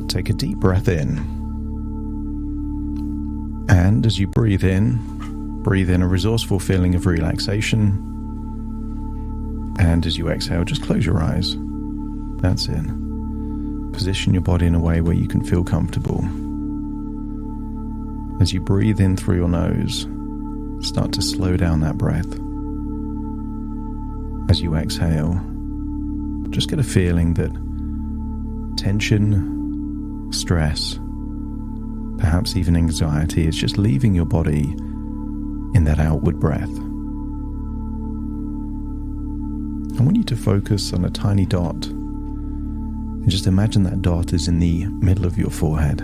Take a deep breath in. And as you breathe in a resourceful feeling of relaxation. And as you exhale, just close your eyes. That's it. Position your body in a way where you can feel comfortable. As you breathe in through your nose, start to slow down that breath. As you exhale, just get a feeling that tension, stress, perhaps even anxiety is just leaving your body in that outward breath. I want you to focus on a tiny dot and just imagine that dot is in the middle of your forehead.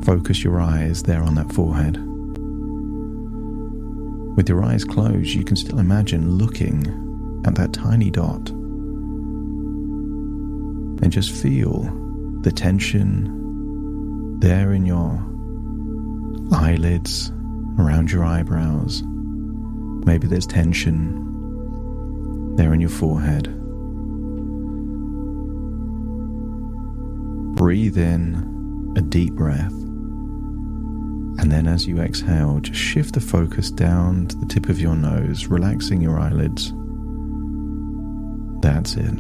Focus your eyes there on that forehead. With your eyes closed, you can still imagine looking at that tiny dot and just feel the tension there in your eyelids, around your eyebrows. Maybe there's tension there in your forehead. Breathe in a deep breath, and then as you exhale, just shift the focus down to the tip of your nose, relaxing your eyelids. That's it.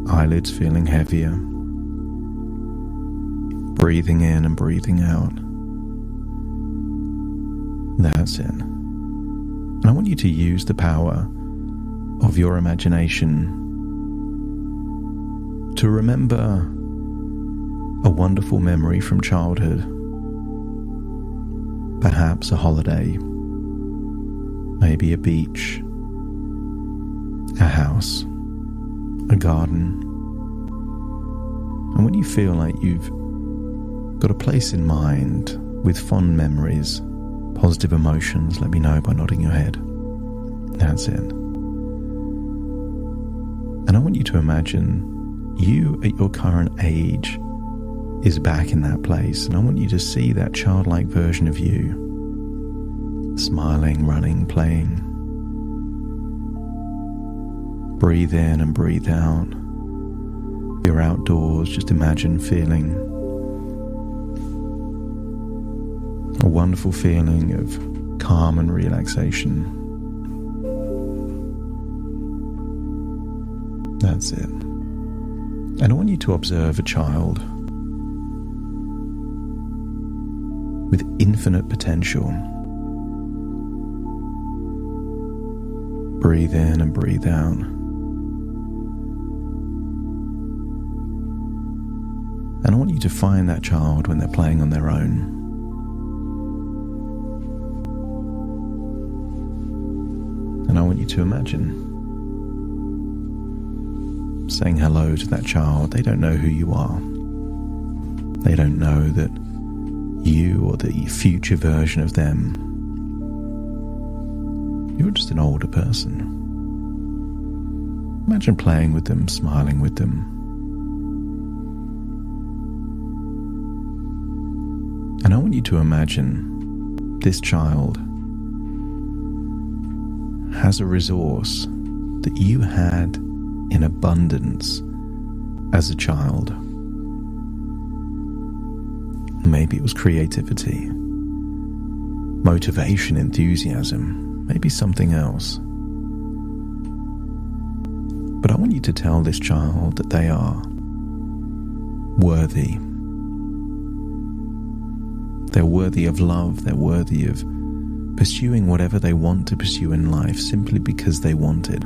Eyelids feeling heavier. Breathing in and breathing out. That's it. And I want you to use the power of your imagination to remember a wonderful memory from childhood. Perhaps a holiday, maybe a beach, a house, a garden. And when you feel like you've got a place in mind with fond memories, positive emotions, let me know by nodding your head. That's it. And I want you to imagine you at your current age is back in that place, and I want you to see that childlike version of you, smiling, running, playing. Breathe in and breathe out. You're outdoors, just imagine feeling a wonderful feeling of calm and relaxation. That's it. And I want you to observe a child with infinite potential. Breathe in and breathe out. And I want you to find that child when they're playing on their own. And I want you to imagine saying hello to that child. They don't know who you are. They don't know that you or the future version of them, you're just an older person. Imagine playing with them, smiling with them. And I want you to imagine this child has a resource that you had in abundance as a child. Maybe it was creativity, motivation, enthusiasm, maybe something else. But I want you to tell this child that they are worthy. They're worthy of love. They're worthy of pursuing whatever they want to pursue in life simply because they want it.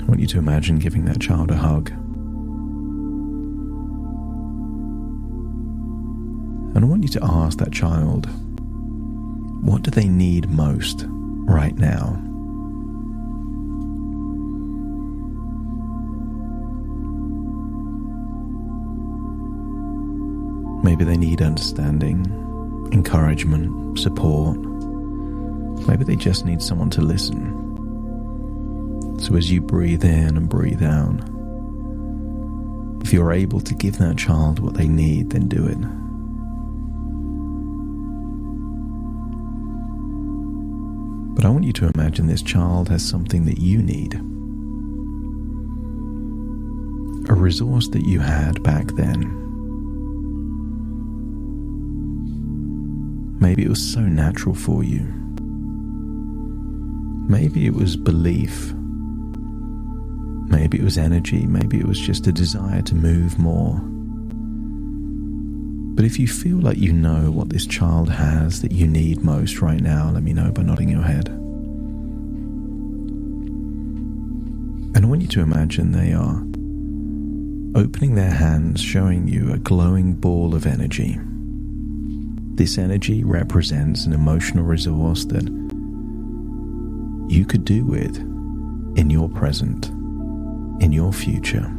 I want you to imagine giving that child a hug. And I want you to ask that child, what do they need most right now? Maybe they need understanding, encouragement, support. Maybe they just need someone to listen. So as you breathe in and breathe out, if you're able to give that child what they need, then do it. But I want you to imagine this child has something that you need. A resource that you had back then. Maybe it was so natural for you. Maybe it was belief. Maybe it was energy. Maybe it was just a desire to move more. But if you feel like you know what this child has that you need most right now, let me know by nodding your head. And I want you to imagine they are opening their hands, showing you a glowing ball of energy. This energy represents an emotional resource that you could do with in your present, in your future.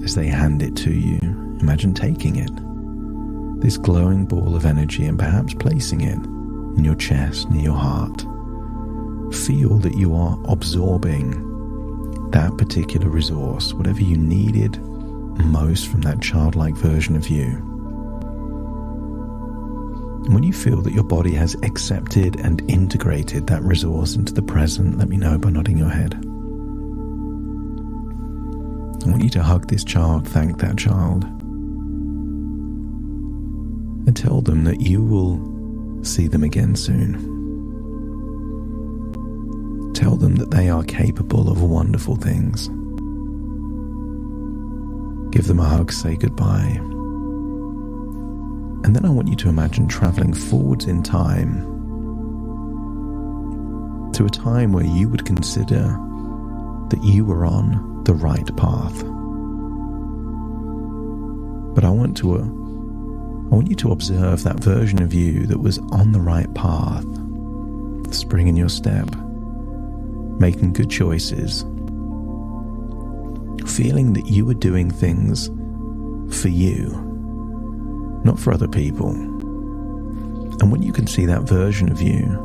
As they hand it to you, imagine taking it, this glowing ball of energy, and perhaps placing it in your chest, near your heart. Feel that you are absorbing that particular resource, whatever you needed most from that childlike version of you. And when you feel that your body has accepted and integrated that resource into the present, let me know by nodding your head. I want you to hug this child, thank that child, and tell them that you will see them again soon. Tell them that they are capable of wonderful things. Give them a hug, say goodbye. And then I want you to imagine traveling forwards in time to a time where you would consider that you were on the right path. But I want you to observe that version of you that was on the right path, the spring in your step, making good choices, feeling that you were doing things for you, not for other people. And when you can see that version of you,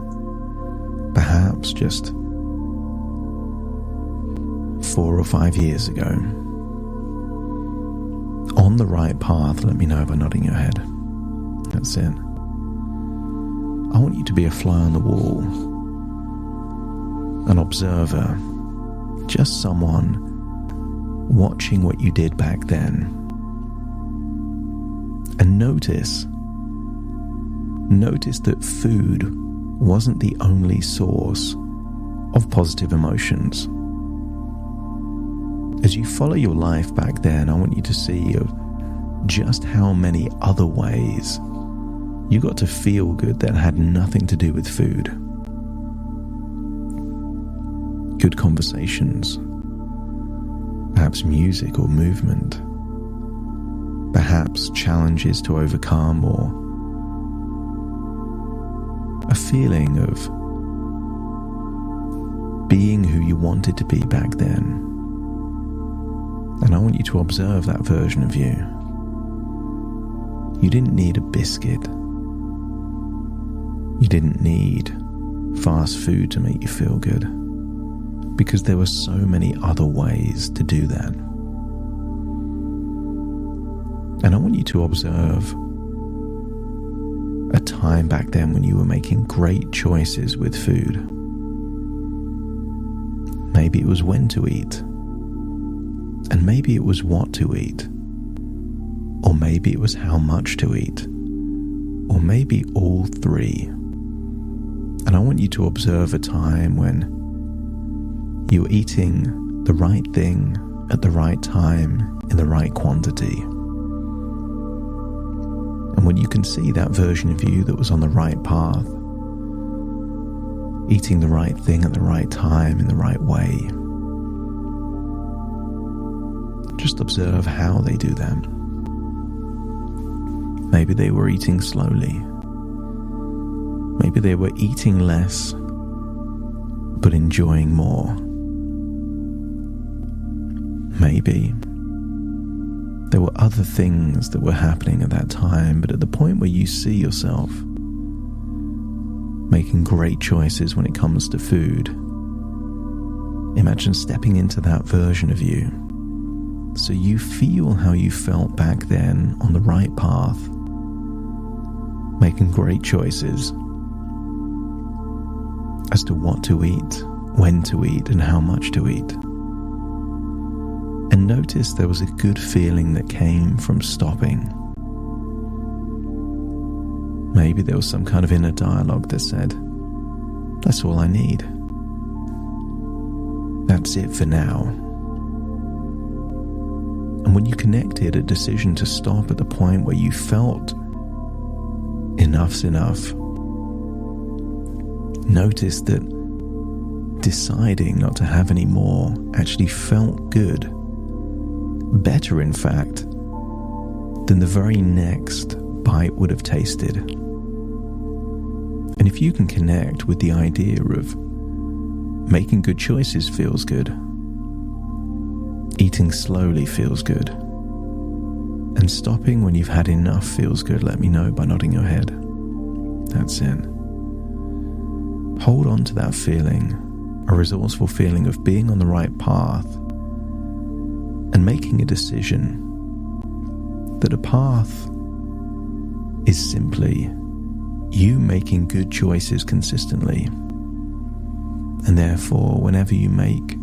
perhaps just 4 or 5 years ago, on the right path, let me know by nodding your head. That's it. I want you to be a fly on the wall, an observer, just someone watching what you did back then. And notice that food wasn't the only source of positive emotions. As you follow your life back then, I want you to see just how many other ways you got to feel good that had nothing to do with food. Good conversations, perhaps music or movement, perhaps challenges to overcome, or a feeling of being who you wanted to be back then. And I want you to observe that version of you. You didn't need a biscuit. You didn't need fast food to make you feel good, because there were so many other ways to do that. And I want you to observe a time back then when you were making great choices with food. Maybe it was when to eat, and maybe it was what to eat, or maybe it was how much to eat, or maybe all three. And I want you to observe a time when you were eating the right thing at the right time in the right quantity. And when you can see that version of you that was on the right path, eating the right thing at the right time in the right way, just observe how they do that. Maybe they were eating slowly. Maybe they were eating less, but enjoying more. Maybe there were other things that were happening at that time, but at the point where you see yourself making great choices when it comes to food, imagine stepping into that version of you, so you feel how you felt back then on the right path, making great choices. as to what to eat, when to eat, and how much to eat. And notice there was a good feeling that came from stopping. Maybe there was some kind of inner dialogue that said, "That's all I need. That's it for now." And when you connected a decision to stop at the point where you felt enough's enough, notice that deciding not to have any more actually felt good, better in fact, than the very next bite would have tasted. And if you can connect with the idea of making good choices feels good, eating slowly feels good, and stopping when you've had enough feels good, let me know by nodding your head. That's it. Hold on to that feeling, a resourceful feeling of being on the right path and making a decision that a path is simply you making good choices consistently. And therefore, whenever you make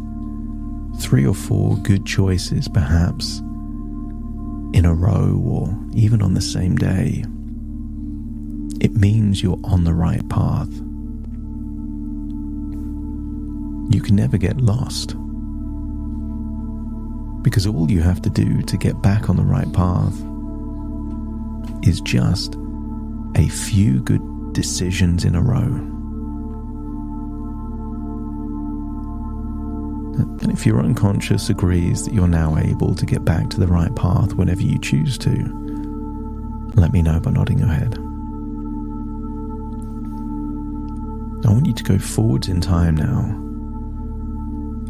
3 or 4 good choices, perhaps in a row or even on the same day, it means you're on the right path. You can never get lost, because all you have to do to get back on the right path is just a few good decisions in a row. And if your unconscious agrees that you're now able to get back to the right path whenever you choose to, let me know by nodding your head. I want you to go forwards in time now,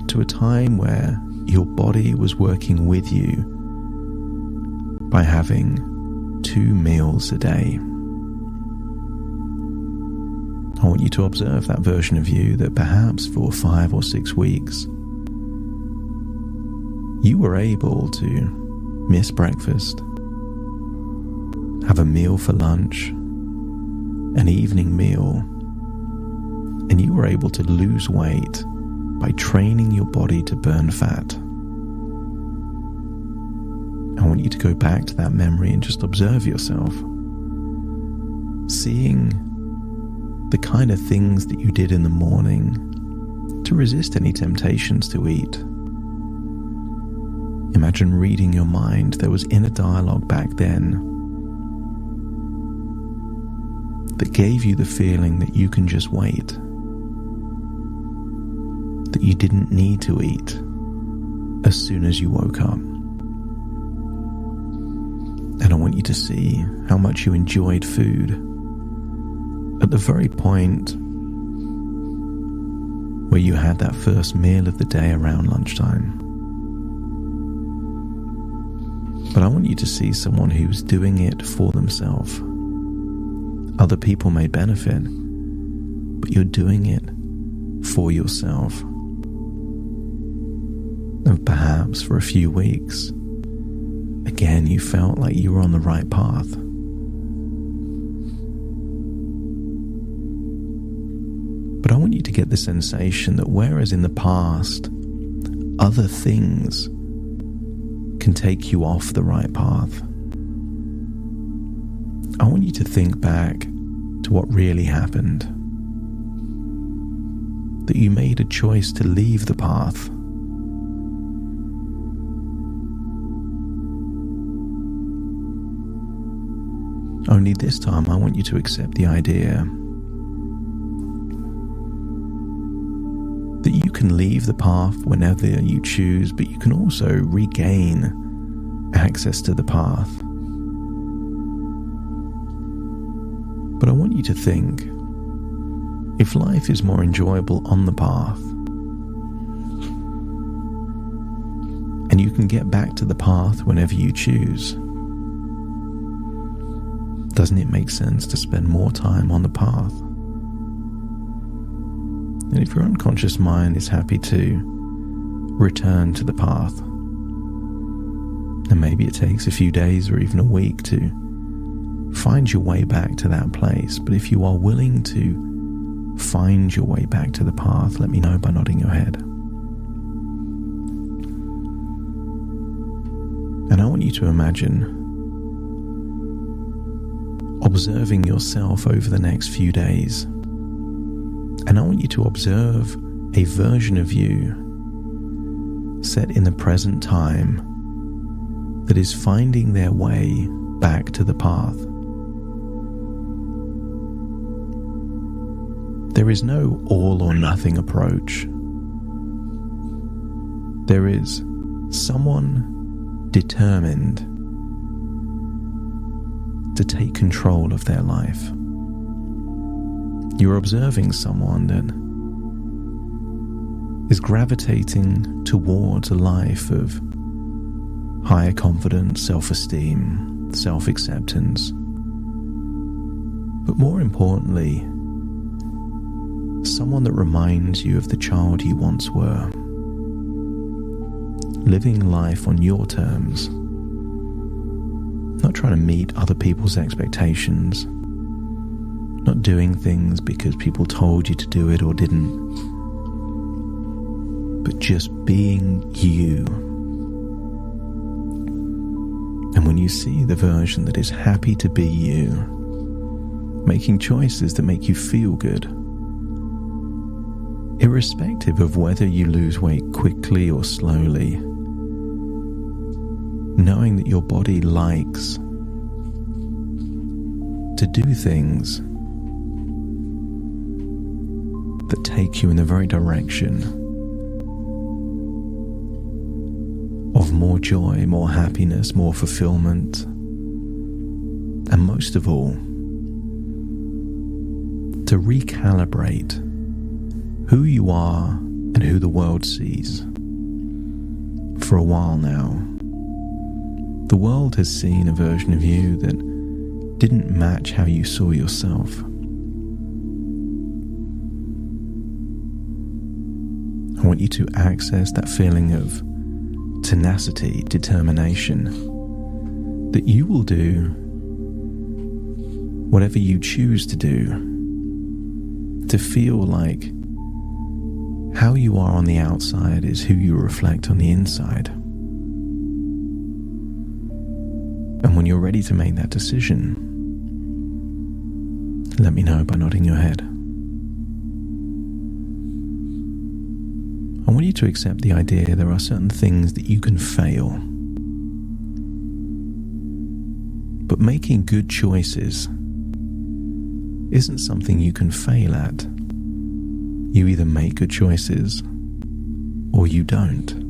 to a time where your body was working with you by having 2 meals a day. I want you to observe that version of you that perhaps for 5 or 6 weeks you were able to miss breakfast, have a meal for lunch, an evening meal, and you were able to lose weight by training your body to burn fat. I want you to go back to that memory and just observe yourself, seeing the kind of things that you did in the morning to resist any temptations to eat. Imagine reading your mind. There was inner dialogue back then that gave you the feeling that you can just wait, that you didn't need to eat as soon as you woke up. And I want you to see how much you enjoyed food at the very point where you had that first meal of the day around lunchtime. But I want you to see someone who's doing it for themselves. Other people may benefit, but you're doing it for yourself. And perhaps for a few weeks, again, you felt like you were on the right path. But I want you to get the sensation that whereas in the past, other things can take you off the right path, I want you to think back to what really happened. That you made a choice to leave the path. Only this time I want you to accept the idea that you can leave the path whenever you choose, but you can also regain access to the path. But I want you to think, if life is more enjoyable on the path, and you can get back to the path whenever you choose, doesn't it make sense to spend more time on the path? And if your unconscious mind is happy to return to the path, and maybe it takes a few days or even a week to find your way back to that place, but if you are willing to find your way back to the path, let me know by nodding your head. And I want you to imagine observing yourself over the next few days. And I want you to observe a version of you set in the present time that is finding their way back to the path. There is no all or nothing approach. There is someone determined to take control of their life. You're observing someone that is gravitating towards a life of higher confidence, self-esteem, self-acceptance, but more importantly, someone that reminds you of the child you once were, living life on your terms, not trying to meet other people's expectations, not doing things because people told you to do it or didn't, but just being you. And when you see the version that is happy to be you, making choices that make you feel good, irrespective of whether you lose weight quickly or slowly, knowing that your body likes to do things that take you in the very direction of more joy, more happiness, more fulfillment, and most of all, to recalibrate who you are and who the world sees. For a while now, the world has seen a version of you that didn't match how you saw yourself. I want you to access that feeling of tenacity, determination, that you will do whatever you choose to do to feel like how you are on the outside is who you reflect on the inside. And when you're ready to make that decision, let me know by nodding your head. I want you to accept the idea there are certain things that you can fail. But making good choices isn't something you can fail at. You either make good choices or you don't.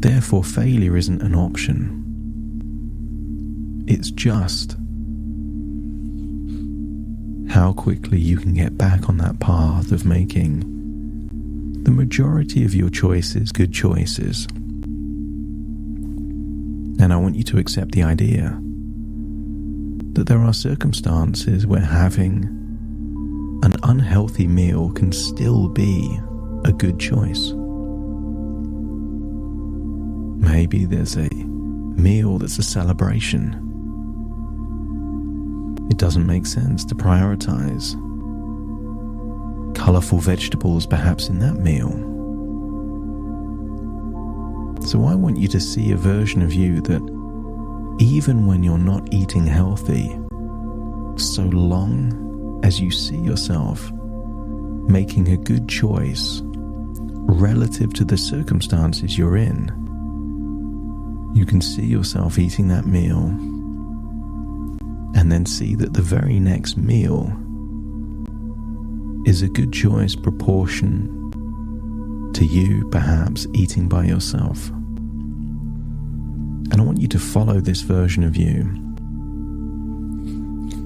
Therefore, failure isn't an option. It's just how quickly you can get back on that path of making the majority of your choices good choices. And I want you to accept the idea that there are circumstances where having an unhealthy meal can still be a good choice. Maybe there's a meal that's a celebration. It doesn't make sense to prioritize colourful vegetables perhaps in that meal. So I want you to see a version of you that even when you're not eating healthy, so long as you see yourself making a good choice relative to the circumstances you're in, you can see yourself eating that meal and then see that the very next meal is a good choice proportion to you perhaps eating by yourself. And I want you to follow this version of you,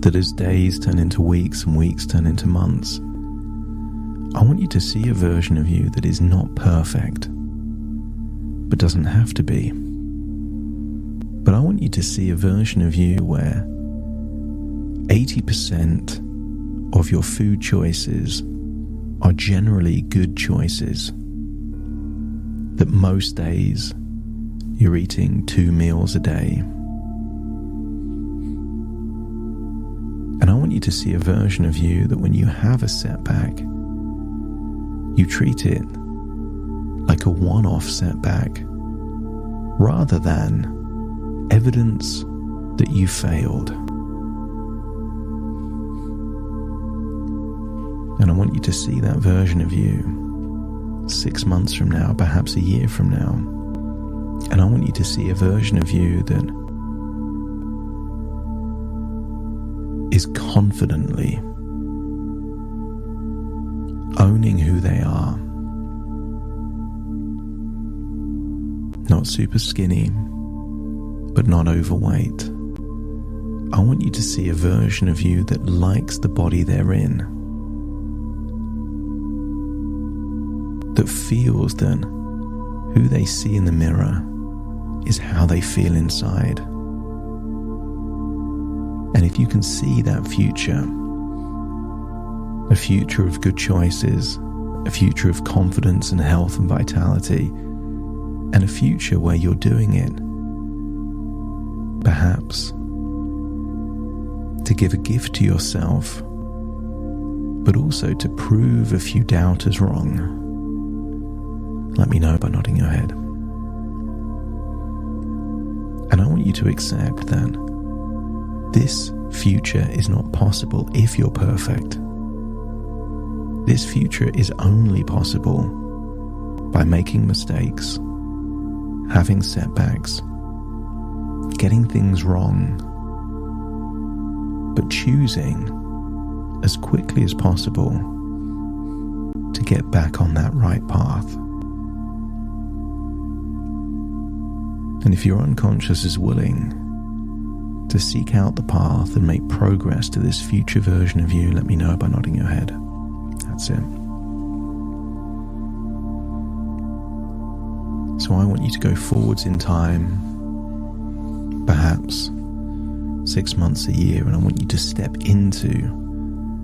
that as days turn into weeks and weeks turn into months, I want you to see a version of you that is not perfect, but doesn't have to be. But I want you to see a version of you where 80% of your food choices are generally good choices. That most days you're eating 2 meals a day. And I want you to see a version of you that when you have a setback, you treat it like a one-off setback rather than evidence that you failed. And I want you to see that version of you 6 months from now, perhaps a year from now. And I want you to see a version of you that is confidently owning who they are. Not super skinny, but not overweight. I want you to see a version of you that likes the body they're in, that feels that who they see in the mirror is how they feel inside. And if you can see that future, a future of good choices, a future of confidence and health and vitality, and a future where you're doing it, perhaps to give a gift to yourself, but also to prove a few doubters wrong, let me know by nodding your head. And I want you to accept that this future is not possible if you're perfect. This future is only possible by making mistakes, having setbacks, getting things wrong, but choosing as quickly as possible to get back on that right path. And if your unconscious is willing to seek out the path and make progress to this future version of you, let me know by nodding your head. That's it. So I want you to go forwards in time, perhaps 6 months, a year, and I want you to step into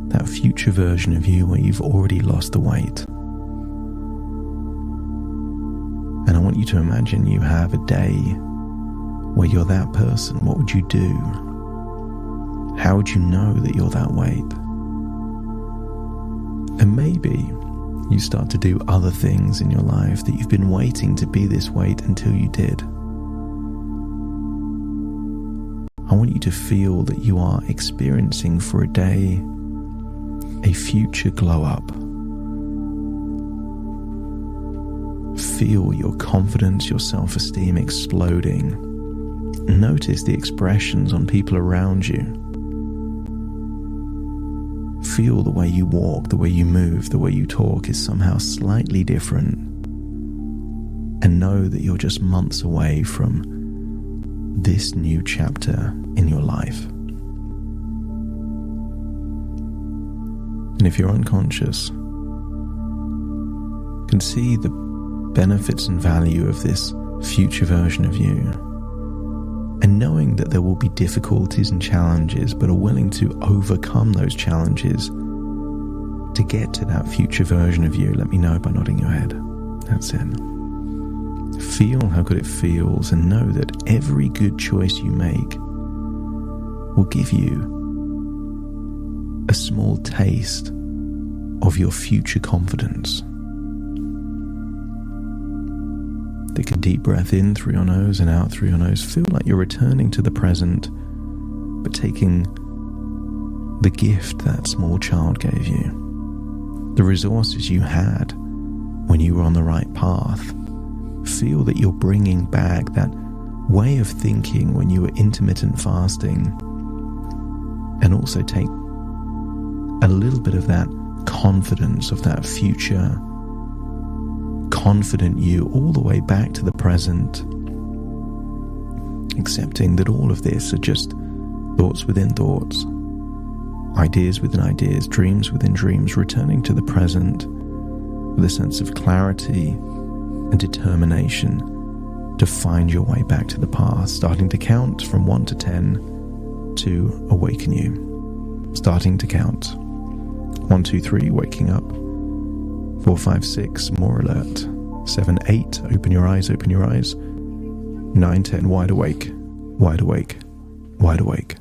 that future version of you where you've already lost the weight. And I want you to imagine you have a day where you're that person. What would you do? How would you know that you're that weight? And maybe you start to do other things in your life that you've been waiting to be this weight until you did. I want you to feel that you are experiencing for a day a future glow up. Feel your confidence, your self-esteem exploding. Notice the expressions on people around you. Feel the way you walk, the way you move, the way you talk is somehow slightly different. And know that you're just months away from this new chapter in your life. And if you're unconscious, can see the benefits and value of this future version of you, and knowing that there will be difficulties and challenges, but are willing to overcome those challenges to get to that future version of you, let me know by nodding your head. That's it. Feel how good it feels and know that every good choice you make will give you a small taste of your future confidence. Take a deep breath in through your nose and out through your nose. Feel like you're returning to the present, but taking the gift that small child gave you, the resources you had when you were on the right path. Feel that you're bringing back that way of thinking when you were intermittent fasting, and also take a little bit of that confidence of that future confident you all the way back to the present, accepting that all of this are just thoughts within thoughts, ideas within ideas, dreams within dreams, returning to the present with a sense of clarity and determination to find your way back to the path, starting to count from 1 to 10 to awaken you. Starting to count. 1, 2, 3, waking up. 4, 5, 6, more alert. 7, 8, open your eyes, open your eyes. 9, 10, wide awake, wide awake, wide awake.